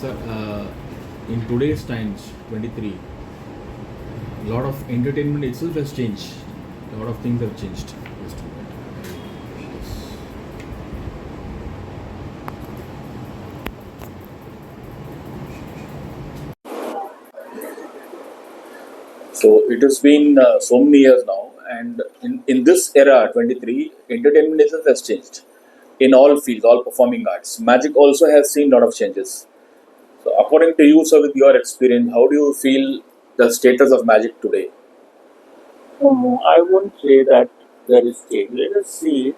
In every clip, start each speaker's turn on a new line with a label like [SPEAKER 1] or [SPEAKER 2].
[SPEAKER 1] Sir, in today's times, 23, a lot of entertainment itself has changed. A lot of things have changed.
[SPEAKER 2] So it has been so many years now, and in this era, 23, entertainment itself has changed in all fields, all performing arts. Magic also has seen a lot of changes. So, according to you, sir, with your experience, how do you feel the status of magic today?
[SPEAKER 3] I won't say that there is change. Let us see.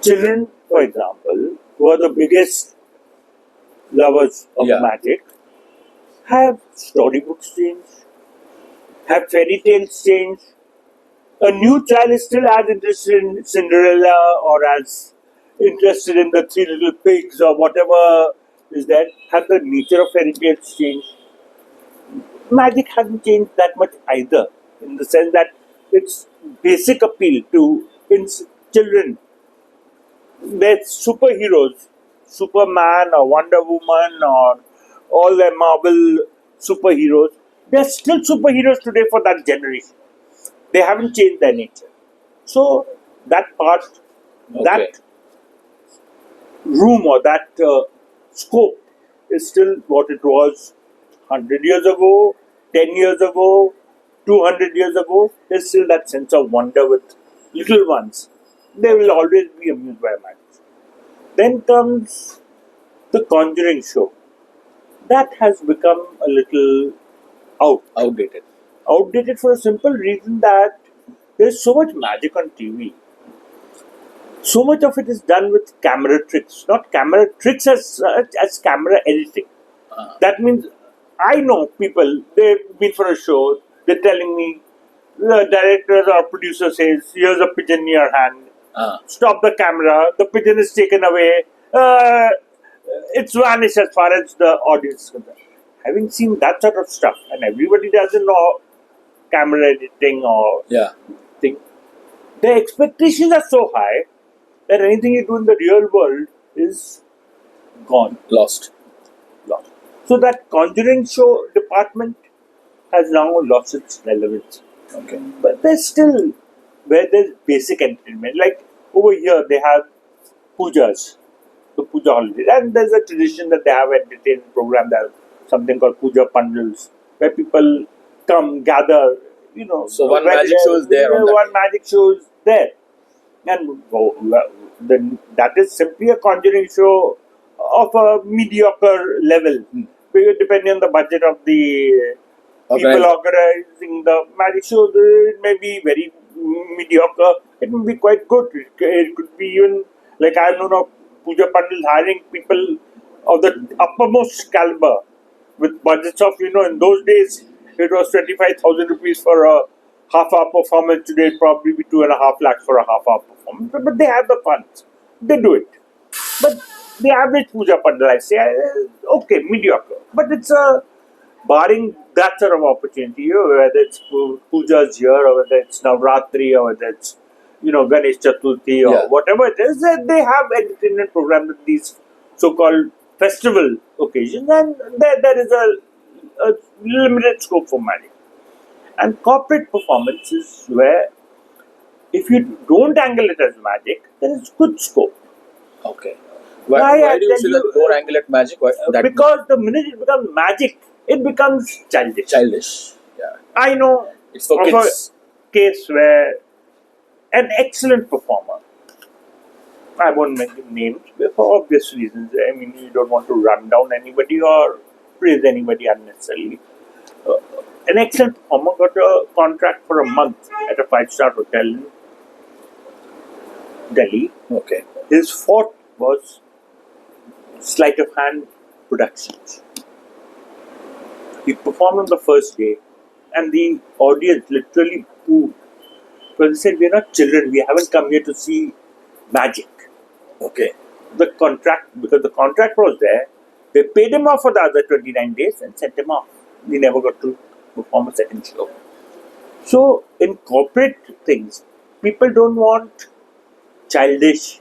[SPEAKER 3] Children, for example, who are the biggest lovers of
[SPEAKER 2] Yeah.
[SPEAKER 3] magic, have storybooks changed, have fairy tales changed. A new child is still as interested in Cinderella or as interested in the Three Little Pigs or whatever is there. Have the nature of fairy tales changed? Magic hasn't changed that much either, in the sense that its basic appeal to children, they're superheroes, Superman or Wonder Woman or all the Marvel superheroes. They're still superheroes today for that generation. They haven't changed their nature. So that part,
[SPEAKER 2] Okay.
[SPEAKER 3] that room or that scope is still what it was 100 years ago, 10 years ago, 200 years ago. There's still that sense of wonder with little ones. They will always be amused by magic. Then comes the Conjuring show. That has become a little
[SPEAKER 2] Outdated.
[SPEAKER 3] outdated for a simple reason that there's so much magic on TV. So much of it is done with camera tricks, not camera tricks as such as camera editing. That means I know people, they've been for a show, they're telling me, the director or producer says, here's a pigeon in your hand, stop the camera, the pigeon is taken away, it's vanished as far as the audience is concerned. Having seen that sort of stuff, and everybody doesn't know camera editing or
[SPEAKER 2] Yeah.
[SPEAKER 3] thing, the expectations are so high that anything you do in the real world is gone,
[SPEAKER 2] Lost.
[SPEAKER 3] lost. So that Conjuring show department has now lost its relevance.
[SPEAKER 2] Okay.
[SPEAKER 3] But there's still where there's basic entertainment. Like over here, they have pujas, the puja holidays, and there's a tradition that they have entertainment program. There's something called puja pandals, where people come gather.
[SPEAKER 2] So one
[SPEAKER 3] where
[SPEAKER 2] magic show is there on that
[SPEAKER 3] one
[SPEAKER 2] day.
[SPEAKER 3] magic show is there, and then that is simply a Conjuring show of a mediocre level, because depending on the budget of the people organizing the magic show, it may be very mediocre. It may be quite good. It could be even like I don't know, Puja Pandal hiring people of the uppermost caliber with budgets of in those days it was 25,000 rupees for a half-hour performance. Today it'd probably be 2.5 lakhs for a half-hour performance. But they have the funds. They do it. But the average Puja Pandal, I say, okay, mediocre. But it's barring that sort of opportunity, whether it's pujas here or whether it's Navratri or whether it's Ganesh Chaturthi or
[SPEAKER 2] Yeah.
[SPEAKER 3] whatever it is, they have entertainment programs at these so-called festival occasions, and there is a limited scope for magic. And corporate performance is where, if you don't angle it as magic, there is good scope.
[SPEAKER 2] Okay. Why
[SPEAKER 3] I
[SPEAKER 2] do you
[SPEAKER 3] tell
[SPEAKER 2] say
[SPEAKER 3] you,
[SPEAKER 2] that more angle at magic?
[SPEAKER 3] because the minute it becomes magic, it becomes childish.
[SPEAKER 2] Childish. Yeah.
[SPEAKER 3] I know
[SPEAKER 2] It's for
[SPEAKER 3] of
[SPEAKER 2] kids.
[SPEAKER 3] a case where an excellent performer, I won't mention names for obvious reasons. I mean, you don't want to run down anybody or praise anybody unnecessarily. Uh, an excellent performer got a contract for a month at a 5-star hotel in Delhi.
[SPEAKER 2] Okay.
[SPEAKER 3] His forte was sleight of hand productions. He performed on the first day, and the audience literally pooed. Because they said, we're not children, we haven't come here to see magic.
[SPEAKER 2] Okay.
[SPEAKER 3] Because the contract was there, they paid him off for the other 29 days and sent him off. He never got to perform a second show. So, in corporate things, people don't want childish,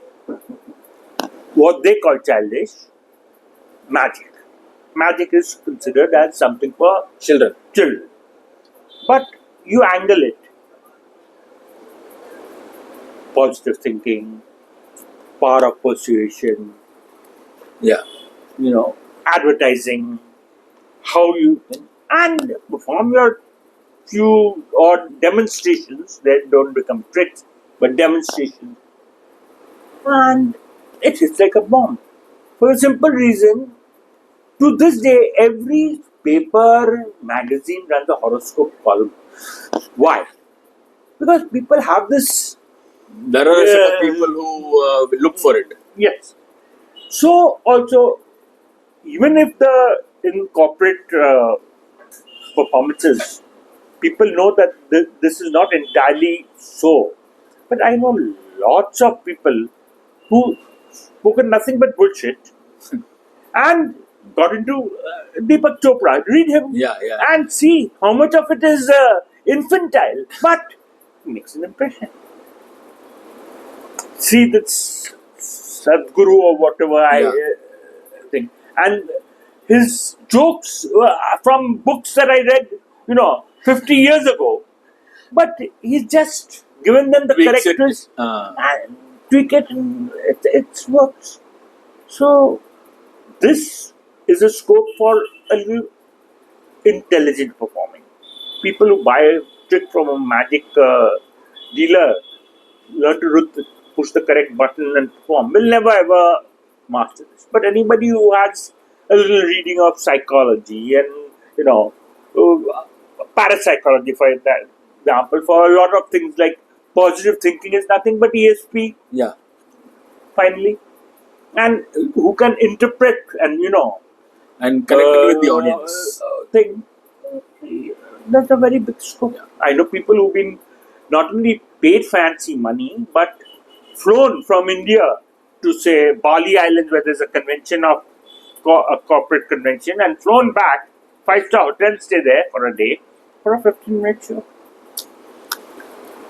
[SPEAKER 3] what they call childish, magic. magic is considered as something for
[SPEAKER 2] Children.
[SPEAKER 3] children. But you angle it. Positive thinking, power of persuasion,
[SPEAKER 2] Yeah.
[SPEAKER 3] advertising, how you can, and perform your few or demonstrations that don't become tricks, but demonstrations. And it hits like a bomb. For a simple reason, to this day, every paper, magazine runs a horoscope column. Why? Because people have this.
[SPEAKER 2] There are a set of people who will look for it.
[SPEAKER 3] Yes. So, also, even if in corporate performances, people know that this is not entirely so. But I know lots of people who spoken nothing but bullshit and got into Deepak Chopra. Read him
[SPEAKER 2] Yeah.
[SPEAKER 3] and see how much of it is infantile, but makes an impression. See this Sadhguru or whatever I think, and his jokes from books that I read, 50 years ago. But he's just given them the
[SPEAKER 2] Tweaks it.
[SPEAKER 3] characters and tweak it, and it works. So this is a scope for a little intelligent performing. People who buy a trick from a magic dealer learn to push the correct button and perform will never ever master this. But anybody who has a little reading of psychology and parapsychology, for example, for a lot of things like positive thinking is nothing but ESP.
[SPEAKER 2] Yeah.
[SPEAKER 3] Finally, and who can interpret and
[SPEAKER 2] And connect it with the audience.
[SPEAKER 3] thing. That's a very big scope.
[SPEAKER 2] Yeah.
[SPEAKER 3] I know people who've been not only paid fancy money but flown from India to say Bali Islands where there's a convention of a corporate convention and flown back 5-star hotel, stay there for a day for a 15-minute show.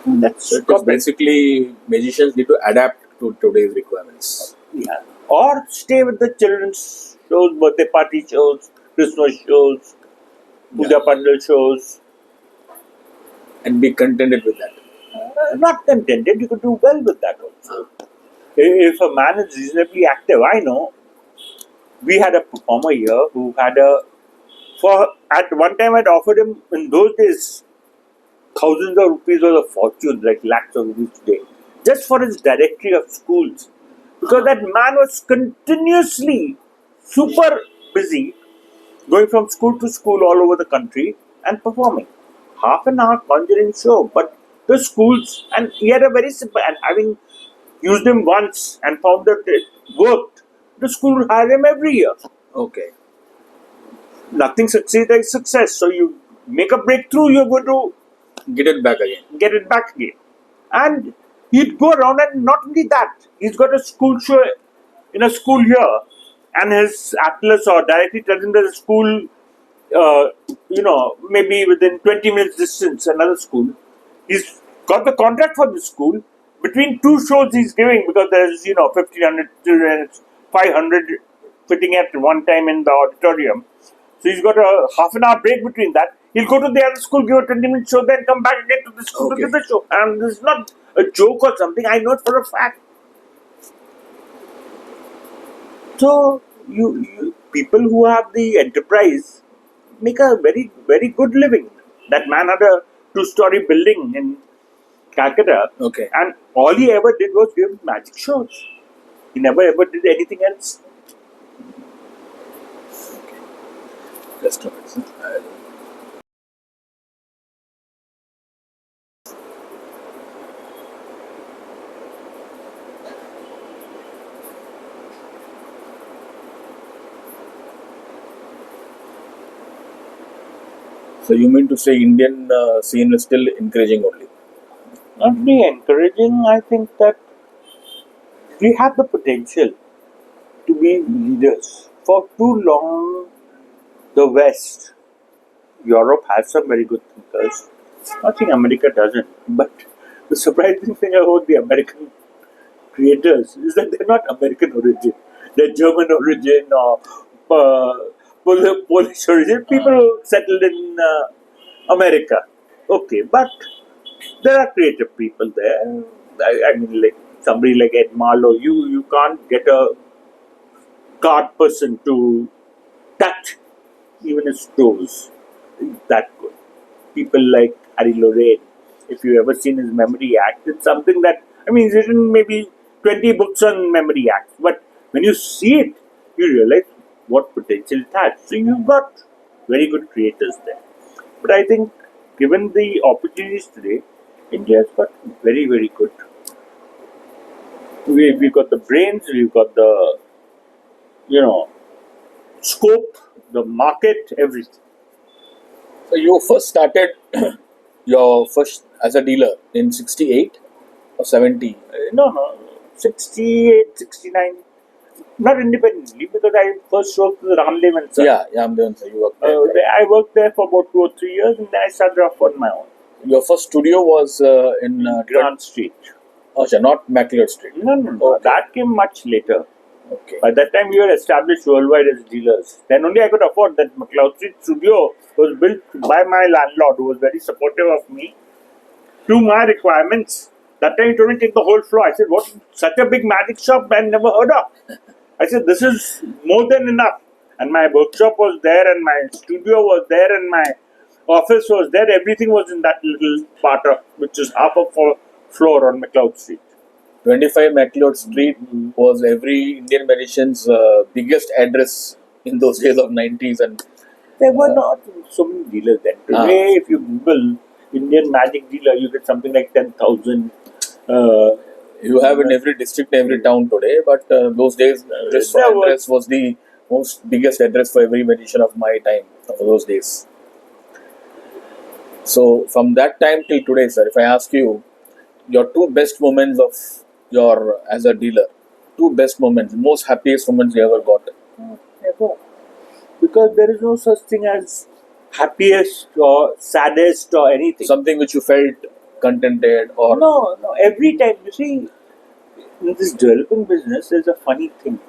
[SPEAKER 3] That's
[SPEAKER 2] So it is basically magicians need to adapt to today's requirements.
[SPEAKER 3] yeah. Or stay with the children's shows, birthday party shows, Christmas shows, puja pandal shows.
[SPEAKER 2] And be contented with that.
[SPEAKER 3] Not contented, you could do well with that also. If a man is reasonably active, I know we had a performer here who had at one time I'd offered him in those days thousands of rupees was a fortune, like lakhs of rupees today, just for his directory of schools. Because that man was continuously super busy going from school to school all over the country and performing. Half an hour conjuring show, but the schools, and he had a very simple, and having used him once and found that it worked, the school would hire him every year.
[SPEAKER 2] Okay.
[SPEAKER 3] Nothing succeeds like success. So you make a breakthrough, you're going to
[SPEAKER 2] Get it back again.
[SPEAKER 3] get it back again. And he'd go around, and not only that, he's got a school show in a school here, and his atlas or directly tells him there's a school, maybe within 20 minutes distance, another school. He's got the contract for the school. Between two shows he's giving, because there's 1,500 students, 500 fitting at one time in the auditorium. So he's got a half an hour break between that. He'll go to the other school, give a 20-minute show, then come back again to the school to give the show. And this is not a joke or something. I know it for a fact. So you people who have the enterprise make a very, very good living. That man had a 2-story building in Calcutta.
[SPEAKER 2] Okay.
[SPEAKER 3] And all he ever did was give magic shows. He never ever did anything else.
[SPEAKER 2] Just a minute. So you mean to say Indian scene is still encouraging only?
[SPEAKER 3] Not really encouraging. I think that we have the potential to be leaders. For too long, the West, Europe has some very good thinkers. I think America doesn't. But the surprising thing about the American creators is that they're not American origin. They're German origin or Polish origin, people who settled in America. Okay, but there are creative people there. I mean, like somebody like Ed Marlowe, you can't get a card person to touch even his toes. He's that good. People like Harry Lorraine, if you ever seen his memory act, it's something that, I mean, he's written maybe 20 books on memory acts, but when you see it, you realize what potential it has. So you've got very good creators there. But I think, given the opportunities today, India's got very, very good. We've got the brains, we've got the, scope, the market, everything.
[SPEAKER 2] So you first started your first as a dealer in 68 or 70?
[SPEAKER 3] No, 68, 69. Not independently, because I first worked with Ramdev and Sir.
[SPEAKER 2] Yeah, Ramdev sir, you worked there.
[SPEAKER 3] I worked there for about 2 or 3 years, and then I started off on my own.
[SPEAKER 2] Your first studio was in
[SPEAKER 3] Grant Street.
[SPEAKER 2] Oh, sure, not MacLeod Street.
[SPEAKER 3] No.
[SPEAKER 2] Okay.
[SPEAKER 3] That came much later.
[SPEAKER 2] Okay.
[SPEAKER 3] By that time, we were established worldwide as dealers. Then only I could afford that. MacLeod Street studio was built by my landlord, who was very supportive of me, to my requirements. That time he told me to take the whole floor. I said, what? Such a big magic shop I never heard of. I said, this is more than enough. And my workshop was there, and my studio was there, and my office was there. Everything was in that little part of, which is half a floor on MacLeod Street.
[SPEAKER 2] 25 MacLeod Street was every Indian magician's biggest address in those days of 90s. And
[SPEAKER 3] there were not so many dealers then. Today, if you Google Indian magic dealer, you get something like 10,000.
[SPEAKER 2] You have in every district, every town today, but those days, this address was the most biggest address for every magician of my time, of those days. So, from that time till today, sir, if I ask you, your 2 best moments of your as a dealer, 2 best moments, most happiest moments you ever got?
[SPEAKER 3] Never. Because there is no such thing as happiest or saddest or anything.
[SPEAKER 2] Something which you felt contented or...
[SPEAKER 3] No. Every time, you see, in this developing business, there's a funny thing.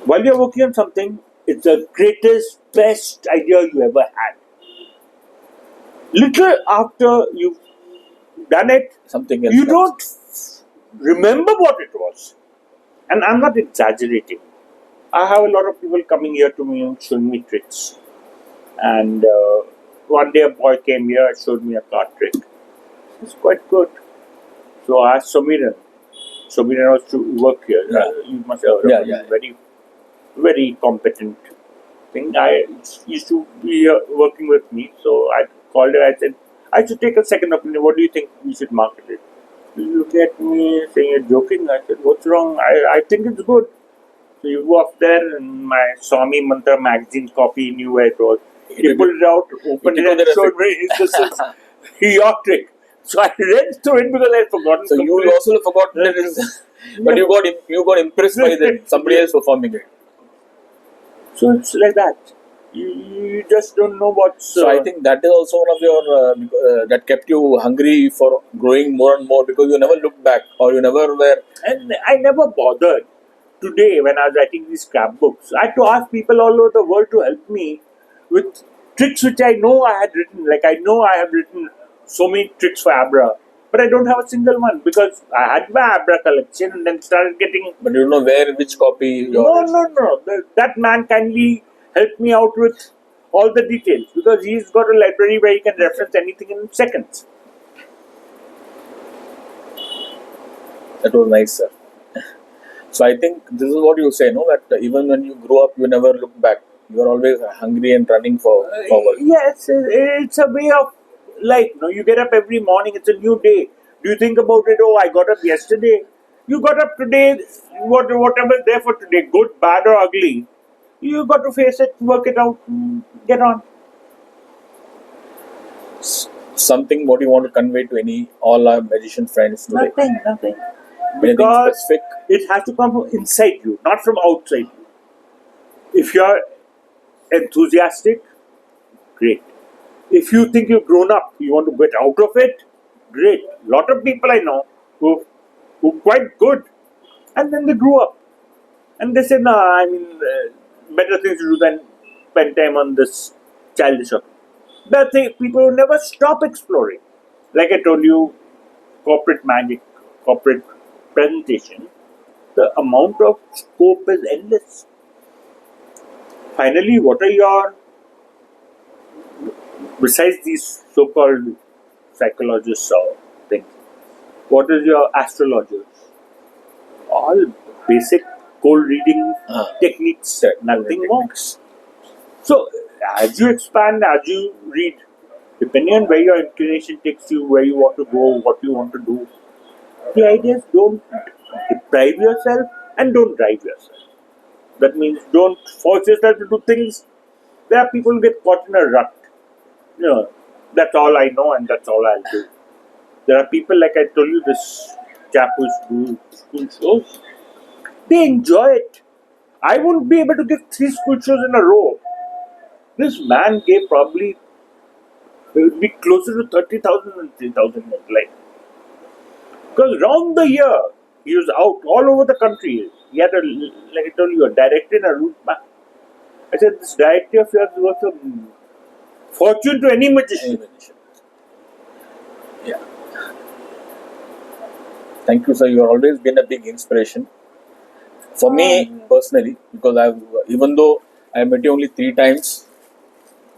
[SPEAKER 3] While you're working on something, it's the greatest, best idea you ever had. Little after you've done it,
[SPEAKER 2] something else
[SPEAKER 3] you don't remember what it was. And I'm not exaggerating. I have a lot of people coming here to me and showing me tricks. And one day a boy came here and showed me a card trick. It's quite good. So I asked Somiran. Somiran was to work here.
[SPEAKER 2] Yeah.
[SPEAKER 3] You must have heard of him. Very, very competent thing. I used to be working with me. So I called her. I said, I should take a second opinion. What do you think we should market it? He looked at me saying, you're joking. I said, what's wrong? I think it's good. So you go up there, and my Swami Mantra magazine copy knew where it was. He pulled it out, opened it, and showed me, this is your trick. So I read through it because I had forgotten.
[SPEAKER 2] So you also forgot that it is, but you got impressed by somebody else performing it.
[SPEAKER 3] So it's like that. You just don't know what's...
[SPEAKER 2] So I think that is also one of your, that kept you hungry for growing more and more, because you never looked back, or you never were...
[SPEAKER 3] And I never bothered. Today, when I was writing these scrapbooks, I had to ask people all over the world to help me with tricks which I know I had written. Like, I know I have written so many tricks for Abra, but I don't have a single one, because I had my Abra collection and then started getting...
[SPEAKER 2] But you don't know which copy...
[SPEAKER 3] No. That man kindly helped me out with all the details, because he's got a library where he can reference anything in seconds.
[SPEAKER 2] That was nice, sir. So I think this is what you say, no? That even when you grow up, you never look back. You are always hungry and running forward.
[SPEAKER 3] Yes, it's a way of life. No, you get up every morning, it's a new day. Do you think about it? Oh, I got up yesterday. You got up today, whatever is there for today, good, bad or ugly, you got to face it, work it out, get on.
[SPEAKER 2] Something what you want to convey to all our magician friends today?
[SPEAKER 3] Nothing.
[SPEAKER 2] Anything
[SPEAKER 3] Because
[SPEAKER 2] specific?
[SPEAKER 3] it has to come from inside you, not from outside you. If you are enthusiastic, great. If you think you've grown up, you want to get out of it, great. A lot of people I know who quite good, and then they grew up. And they say, no, better things to do than spend time on this childish stuff. The thing, people will never stop exploring. Like I told you, corporate magic, corporate presentation, the amount of scope is endless. Finally, what are your, besides these so-called psychologists or things, what is your astrologers? All basic cold reading techniques, nothing more. So, as you expand, as you read, depending on where your inclination takes you, where you want to go, what you want to do, the idea is don't deprive yourself and don't drive yourself. That means don't force yourself to do things. There are people who get caught in a rut. You know, that's all I know and that's all I'll do. There are people, like I told you, this chap who's do school shows. They enjoy it. I wouldn't be able to give 3 school shows in a row. This man gave probably, it would be closer to 30,000 than 3,000 like. Because round the year, he was out all over the country. He had, like I told you, a director and a route map. I said, this director of yours was a fortune to any magician.
[SPEAKER 2] Yeah. Thank you, sir. You have always been a big inspiration. For me, personally, because even though I met you only 3 times,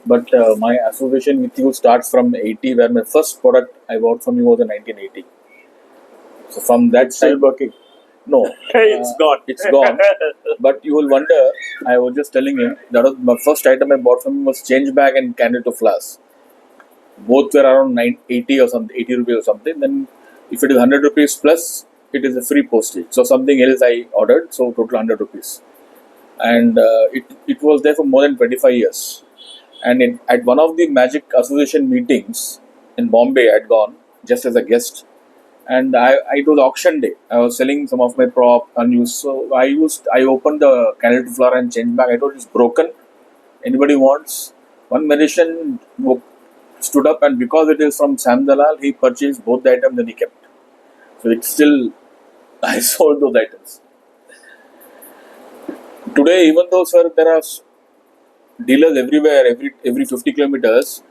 [SPEAKER 2] but my association with you starts from 80, where my first product I bought from you was in 1980. So from that
[SPEAKER 3] Still
[SPEAKER 2] time,
[SPEAKER 3] working.
[SPEAKER 2] no,
[SPEAKER 3] It's gone.
[SPEAKER 2] it's gone. But you will wonder, I was just telling him, that was my first item I bought from him was change bag and candle to flask. Both were around 80 or something, 80 rupees or something. Then if it is 100 rupees plus, it is a free postage. So something else I ordered, so total 100 rupees. And it was there for more than 25 years. And at one of the Magic Association meetings in Bombay, I had gone just as a guest. And it was auction day. I was selling some of my prop unused. So I opened the candle to flower and change bag. I told it's broken. Anybody wants? One magician stood up, and because it is from Sam Dalal, he purchased both the items and he kept. So it's still, I sold those items. Today, even though, sir, there are dealers everywhere, every 50 kilometers,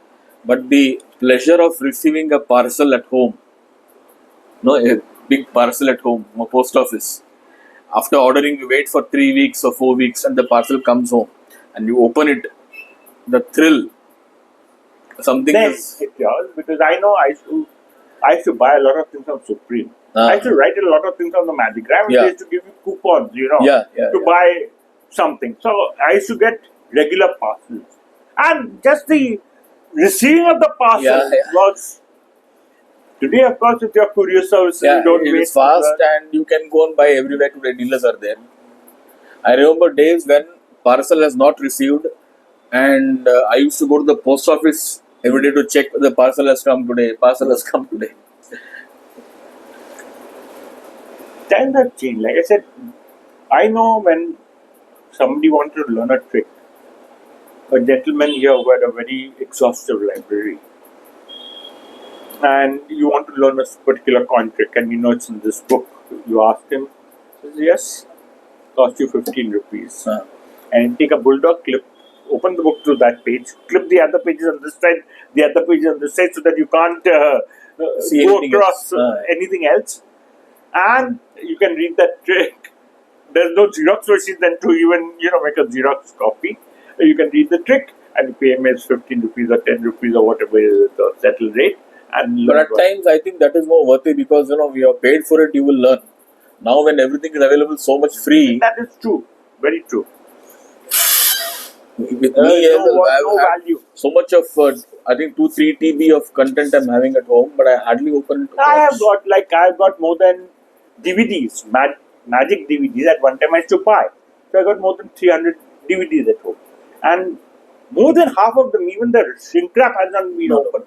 [SPEAKER 2] but the pleasure of receiving a parcel at home, a big parcel at home, a post office. After ordering, you wait for 3 weeks or 4 weeks, and the parcel comes home, and you open it. The thrill, something
[SPEAKER 3] Then
[SPEAKER 2] is.
[SPEAKER 3] it's yours, because I know I used to buy a lot of things on Supreme. I used to write a lot of things on the Magic. They used to give you coupons, to buy something. So I used to get regular parcels. And just the receiving of the parcel was. Today, of course, with your courier services, you don't
[SPEAKER 2] it
[SPEAKER 3] wait.
[SPEAKER 2] is fast and you can go and buy everywhere today. Dealers are there. I remember days when parcel has not received, and I used to go to the post office every day to check the parcel has come today. Parcel has come today.
[SPEAKER 3] Times have changed. Like I said, I know when somebody wanted to learn a trick, a gentleman here who had a very exhaustive library, and you want to learn a particular coin trick, and it's in this book. You ask him, he says, yes, cost you 15 rupees. And take a bulldog clip, open the book to that page, clip the other pages on this side, the other pages on this side, so that you can't go across anything else. And you can read that trick. There's no Xerox machine then to even make a Xerox copy. You can read the trick and you pay him as 15 rupees or 10 rupees or whatever is the settled rate.
[SPEAKER 2] But at times, I think that is more worthy because we have paid for it. You will learn. Now, when everything is available so much free,
[SPEAKER 3] that is true, very true.
[SPEAKER 2] With me,
[SPEAKER 3] no value.
[SPEAKER 2] So much of I think 2-3 TB of content I'm having at home, but I hardly open it.
[SPEAKER 3] I've got more than DVDs, Magic DVDs. At one time I used to buy, so I got more than 300 DVDs at home, and more than half of them, even the shrink wrap has not been opened.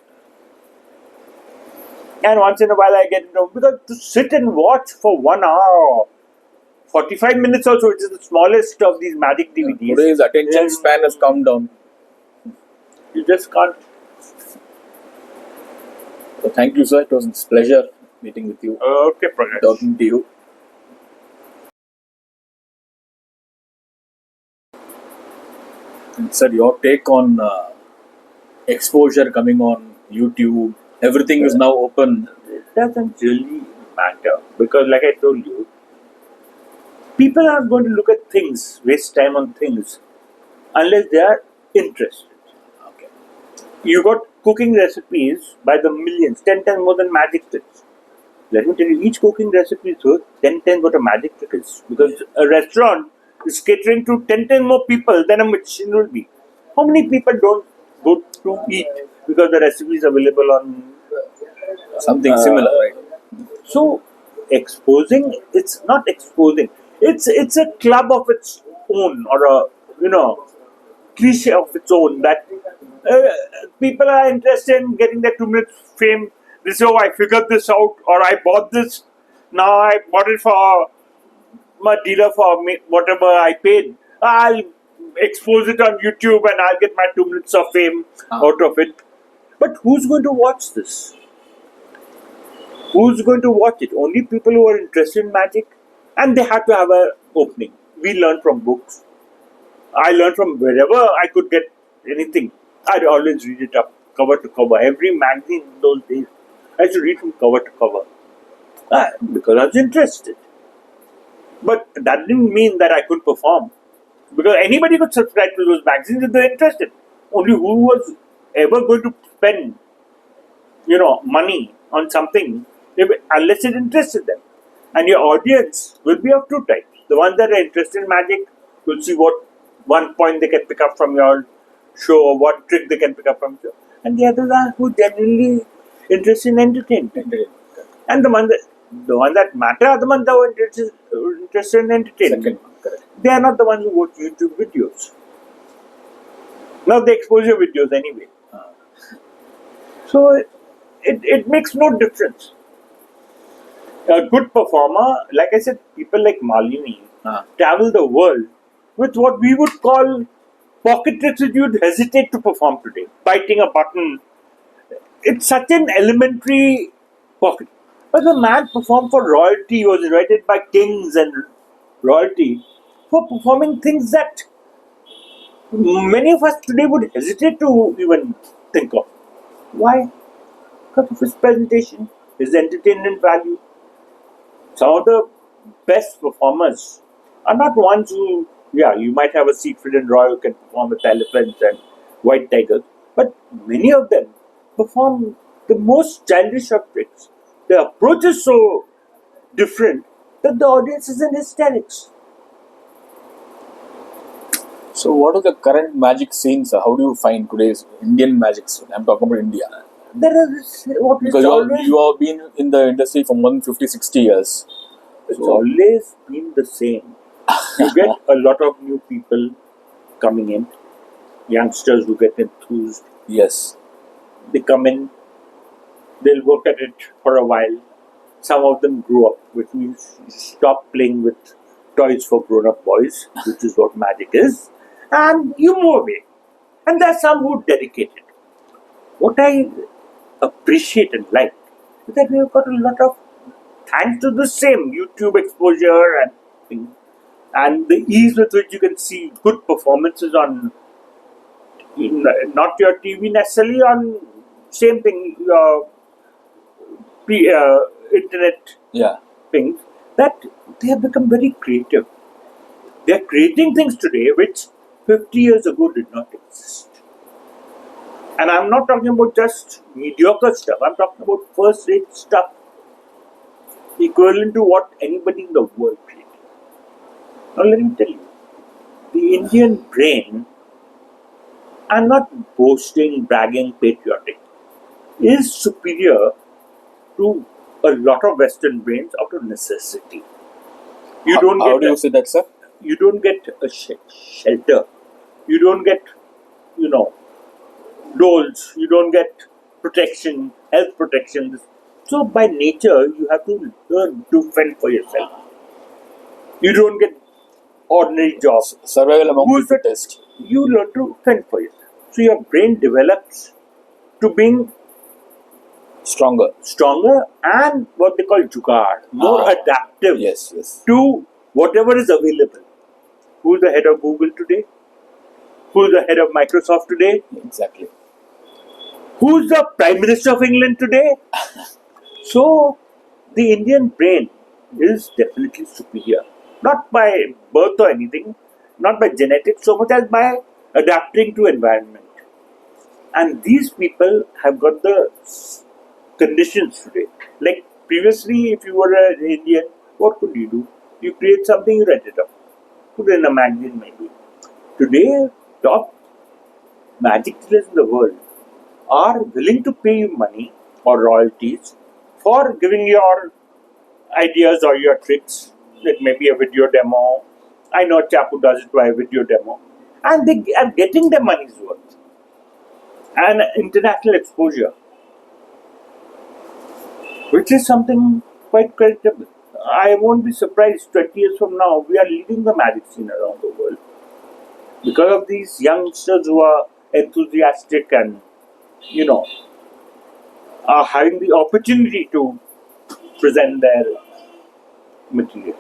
[SPEAKER 3] And once in a while I get because to sit and watch for 1 hour, 45 minutes also, which is the smallest of these Magic DVDs.
[SPEAKER 2] Today's attention span has come down.
[SPEAKER 3] You just can't.
[SPEAKER 2] So thank you, sir. It was a pleasure meeting with you.
[SPEAKER 3] Okay, Prakash.
[SPEAKER 2] Talking to you. Sir, your take on exposure coming on YouTube, everything is now open.
[SPEAKER 3] It doesn't really matter because, like I told you, people are going to look at things, waste time on things, unless they are interested.
[SPEAKER 2] Okay.
[SPEAKER 3] You got cooking recipes by the millions, 10 times more than magic tricks. Let me tell you, each cooking recipe is worth 10 times what a magic trick is. Because a restaurant is catering to 10 times more people than a Michelin will be. How many people don't go to eat because the recipe is available on.
[SPEAKER 2] Something similar, right?
[SPEAKER 3] So, exposing, it's not exposing. It's a club of its own, or a, cliche of its own, that people are interested in getting their 2 minutes fame. They say, oh, I figured this out, or I bought this. Now I bought it for my dealer for me, whatever I paid. I'll expose it on YouTube and I'll get my 2 minutes of fame out of it. But who's going to watch this? Who's going to watch it? Only people who are interested in magic, and they have to have an opening. We learn from books. I learned from wherever I could get anything. I'd always read it up, cover to cover. Every magazine in those days, I used to read from cover to cover because I was interested. But that didn't mean that I could perform, because anybody could subscribe to those magazines if they're interested. Only who was ever going to spend, money on something unless it interested them. And your audience will be of two types. The ones that are interested in magic will see what one point they can pick up from your show, or what trick they can pick up from your show. And the others are who genuinely interested in entertainment. And the ones that matter are the ones that are interested in entertainment. They are not the ones who watch YouTube videos. Now they expose your videos anyway. So it makes no difference. A good performer, like I said, people like Malini travel the world with what we would call pocket tricks that you would hesitate to perform today. Biting a button. It's such an elementary pocket. But the man performed for royalty. He was invited by kings and royalty for performing things that many of us today would hesitate to even think of. Why? Because of his presentation, his entertainment value. Some of the best performers are not ones who, you might have a Siegfried Roy who can perform with elephants and white tigers, but many of them perform the most childish of tricks. The approach is so different that the audience is in hysterics.
[SPEAKER 2] So, what are the current magic scenes? How do you find today's Indian magic scene? I'm talking about India.
[SPEAKER 3] There is what is
[SPEAKER 2] Because
[SPEAKER 3] always...
[SPEAKER 2] you have been in the industry for more than 50, 60 years.
[SPEAKER 3] It's always been the same. You get a lot of new people coming in, youngsters who get enthused.
[SPEAKER 2] Yes.
[SPEAKER 3] They come in, they'll work at it for a while. Some of them grow up, which means you stop playing with toys for grown-up boys, which is what magic is, and you move away. And there are some who dedicate it. What I appreciate and like is that we have got a lot of, thanks to the same YouTube exposure and things, and the ease with which you can see good performances on, not your TV necessarily, on same thing, your internet things, that they have become very creative. They are creating things today which 50 years ago did not exist. And I'm not talking about just mediocre stuff, I'm talking about first-rate stuff, equivalent to what anybody in the world created. Now let me tell you, the Indian brain, I'm not boasting, bragging, patriotic, is superior to a lot of Western brains out of necessity. You don't
[SPEAKER 2] How do you say that, sir?
[SPEAKER 3] You don't get a shelter. You don't get, doles. You don't get protection, health protection. So by nature, you have to learn to fend for yourself. You don't get ordinary jobs.
[SPEAKER 2] Survival among the fittest.
[SPEAKER 3] You learn to fend for yourself. So your brain develops to being
[SPEAKER 2] stronger
[SPEAKER 3] and what they call jugaad, more adaptive
[SPEAKER 2] yes.
[SPEAKER 3] to whatever is available. Who's the head of Google today? who's the head of Microsoft today?
[SPEAKER 2] Exactly.
[SPEAKER 3] Who's the Prime Minister of England today? So, the Indian brain is definitely superior. Not by birth or anything, not by genetics so much as by adapting to environment. And these people have got the conditions today. Like previously, if you were an Indian, what could you do? You create something, you write it up. Put it in a magazine maybe. Today, top magic dealers in the world are willing to pay you money or royalties for giving your ideas or your tricks. It may be a video demo. I know a chap who does it by a video demo. And they are getting their money's worth. And international exposure, which is something quite creditable. I won't be surprised 20 years from now, we are leading the magic scene around the world. Because of these youngsters who are enthusiastic and, are having the opportunity to present their material.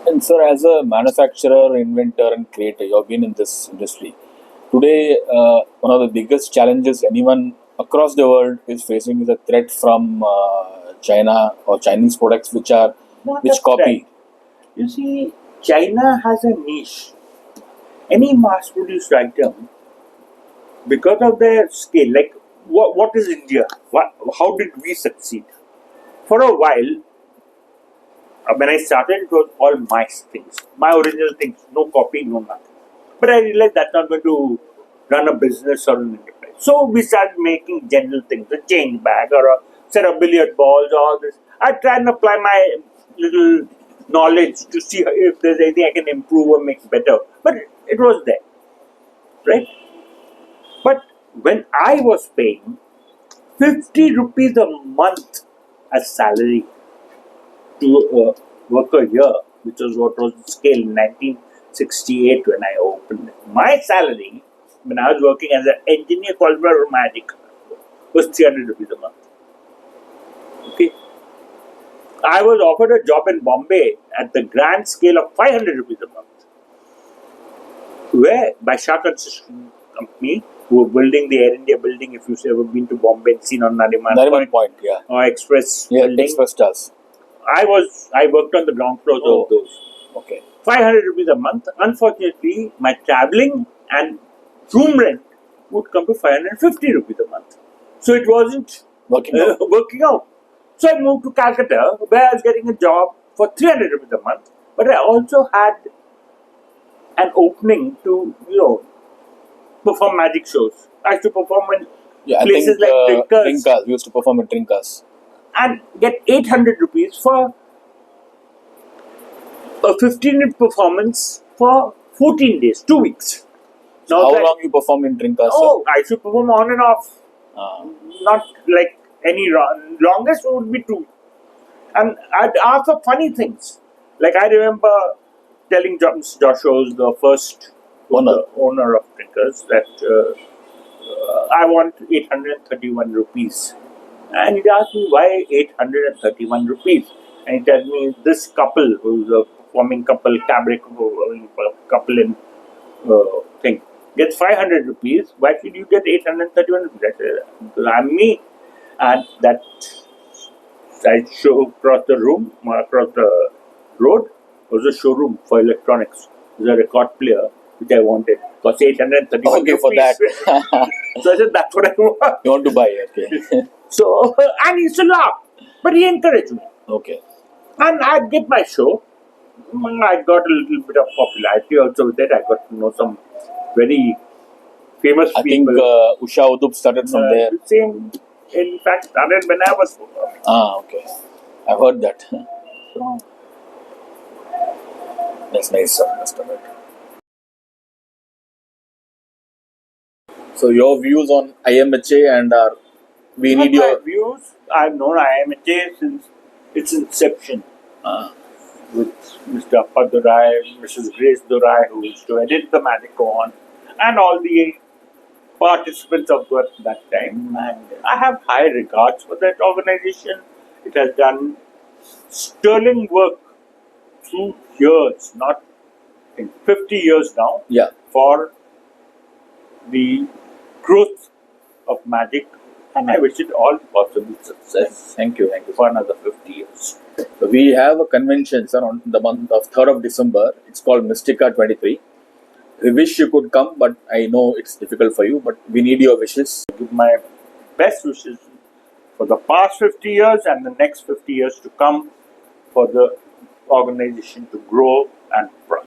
[SPEAKER 2] And sir, as a manufacturer, inventor, and creator, you have been in this industry. Today, one of the biggest challenges anyone across the world is facing is a threat from China or Chinese products which copy.
[SPEAKER 3] Right. You see, China has a niche. Any mass-produced item, because of their scale, like what is India? How did we succeed? For a while, when I started, it was all my things, my original things, no copy, no nothing. But I realized that's not going to run a business or an enterprise. So we started making general things, a change bag or a set of billiard balls, all this. I try and apply my little knowledge to see if there's anything I can improve or make better. But it was there, right? But when I was paying 50 rupees a month as salary to a worker here, which was what was the scale in 1968 when I opened it. My salary, when I was working as an engineer qualified for Magic, was 300 rupees a month. Okay. I was offered a job in Bombay at the grand scale of 500 rupees a month, where by Shah Construction Company, who were building the Air India building, if you've ever been to Bombay and seen on Nariman
[SPEAKER 2] Point, yeah.
[SPEAKER 3] Or Express
[SPEAKER 2] Yeah,
[SPEAKER 3] building.
[SPEAKER 2] Express does.
[SPEAKER 3] I worked on the ground floors of those.
[SPEAKER 2] Okay.
[SPEAKER 3] 500 rupees a month. Unfortunately, my traveling and room rent would come to 550 rupees a month. So it wasn't
[SPEAKER 2] Working out.
[SPEAKER 3] So I moved to Calcutta, where I was getting a job for 300 rupees a month. But I also had an opening to, perform magic shows. I used to perform in places like
[SPEAKER 2] Trinkas. We used to perform in Trinkas.
[SPEAKER 3] And get 800 rupees for a 15-minute performance for 14 days, 2 weeks.
[SPEAKER 2] So how long you perform in Trinkas?
[SPEAKER 3] Oh, I should perform on and off. Not like any longest would be 2. And I'd ask for funny things. Like I remember telling Josh was the first owner of Trinkas that I want 831 rupees. And he asked me why 831 rupees. And he tells me this couple, who's a performing couple, cabaret couple in thing, gets 500 rupees. Why should you get 831 rupees? Because I'm me. And that side show across the road was a showroom for electronics. It was a record player which I wanted. It cost 831
[SPEAKER 2] okay,
[SPEAKER 3] rupees.
[SPEAKER 2] for that.
[SPEAKER 3] So I said, that's what I want.
[SPEAKER 2] You want to buy, okay.
[SPEAKER 3] So, and he used to laugh. But he encouraged me.
[SPEAKER 2] Okay.
[SPEAKER 3] And I'd get my show. I got a little bit of popularity also with it. I got to know some very famous people.
[SPEAKER 2] I think Usha Udup started from there.
[SPEAKER 3] Same, in fact, started when I was performing.
[SPEAKER 2] Okay. I've heard that.
[SPEAKER 3] So,
[SPEAKER 2] That's nice, sir. So your views on IMHA and we need your
[SPEAKER 3] views. I've known IMHA since its inception. With Mr. Appa Durai, Mrs. Grace Durai, who used to edit the Magic-on, and all the participants of that time. And I have high regards for that organization. It has done sterling work through years, not in 50 years now,
[SPEAKER 2] yeah.
[SPEAKER 3] for the growth of Magic, and I wish it all possible success
[SPEAKER 2] Thank you. Thank you.
[SPEAKER 3] for another 50 years.
[SPEAKER 2] So we have a convention, sir, on the month of 3rd of December. It's called Mystica 23. We wish you could come, but I know it's difficult for you, but we need your wishes.
[SPEAKER 3] Give my best wishes for the past 50 years and the next 50 years to come for the organization to grow and prosper.